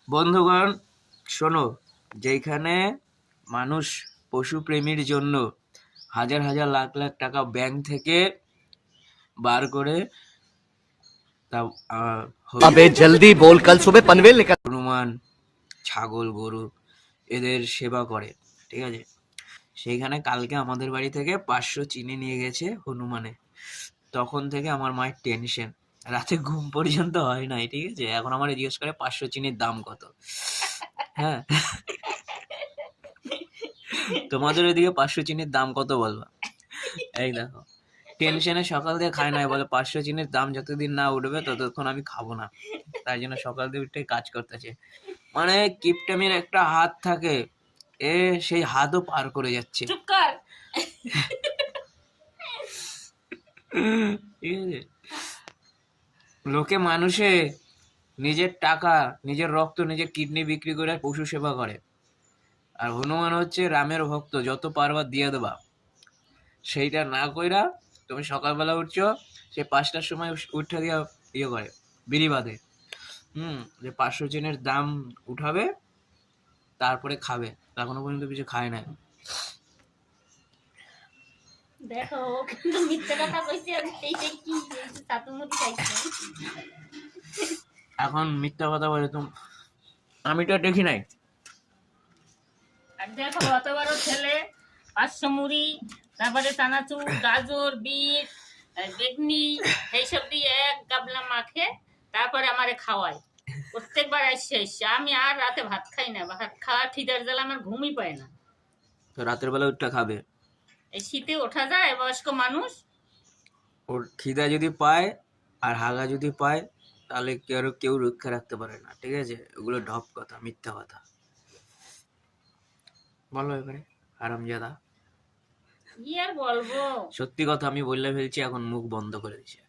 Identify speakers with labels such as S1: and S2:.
S1: বন্ধুগণ শোনো, যেখানে মানুষ পশু প্রেমীর জন্য হাজার হাজার লাখ লাখ টাকা ব্যাংক থেকে বার করে তা
S2: अबे जल्दी बोल, कल सुबह पनवेल निकल।
S1: হনুমান, ছাগল, গরু এদের সেবা করে, ঠিক আছে। সেইখানে কালকে আমাদের বাড়ি থেকে 500 চিনি নিয়ে গেছে হনুমানে। তখন থেকে আমার মায়ের টেনশন, রাতে ঘুম পর্যন্ত হয় নাই, ঠিক আছে। এখন আমার জিজ্ঞেস করে 500 চিনির দাম কত। হ্যাঁ, তোমাদের ওইদিকে 500 চিনির দাম কত বলবা? এই দেখো, টেনশনে সকাল দিয়ে খায় নাই, বলে 500 চিনির দাম যতদিন না উঠবে ততক্ষণ আমি খাবো না। তাই জন্য সকাল দিয়ে উঠে কাজ করতেছে। মানে কিপটামির একটা হাত থাকে, এ সেই হাতও পার করে যাচ্ছে।
S3: চুপ কর।
S1: ঠিক আছে, লোকে মানুষে নিজের টাকা, নিজের রক্ত, নিজের কিডনি বিক্রি করে পশু সেবা করে। আর হনুমান হচ্ছে রামের ভক্ত, যত পারবা দিয়ে দেবা। সেইটা না কইরা তুমি সকালবেলা উঠছো, সে 5টার সময় উঠা দিয়া ইয়ে করে, বিড়ি বাঁধে। যে 500 চিনের দাম উঠাবে, তারপরে খাবে। এখনো পর্যন্ত কিছু খায় না।
S3: দেখো, ও কিন্তু মিথ্যে কথা কইছে। আমি এইটা কি চাতুমতি খাইছি।
S1: এখন মিথ্যা কথা বলে তুমি, আমি তো দেখি নাই।
S3: আর দেখো, অত বড় ছেলে 500 মুড়ি, তারপরে চানাচুর, গাজর, বিট, বেগনি, এইসব দিয়ে এক গাবলা মাখে তারপরে আমারে খাওয়ায়। প্রত্যেকবার আসছে, আমি আর রাতে ভাত খাই না। ভাত খাওয়া খিদার জ্বালা আমার ঘুমই পায় না।
S1: তো রাতের বেলা উঠটা খাবে।
S3: এই শীতে ওঠা যায় বয়স্ক মানুষ?
S1: ওর খিদা যদি পায় আর হাগা যদি পায়, তাহলে কেউ রক্ষা রাখতে পারে না, ঠিক আছে। ওগুলো ঢপ কথা, মিথ্যা কথা। বলো এবারে হারামজাদা।
S3: কি আর বলবো।
S1: সত্যি কথা আমি বললে ফেলছি, এখন মুখ বন্ধ করে দিছে।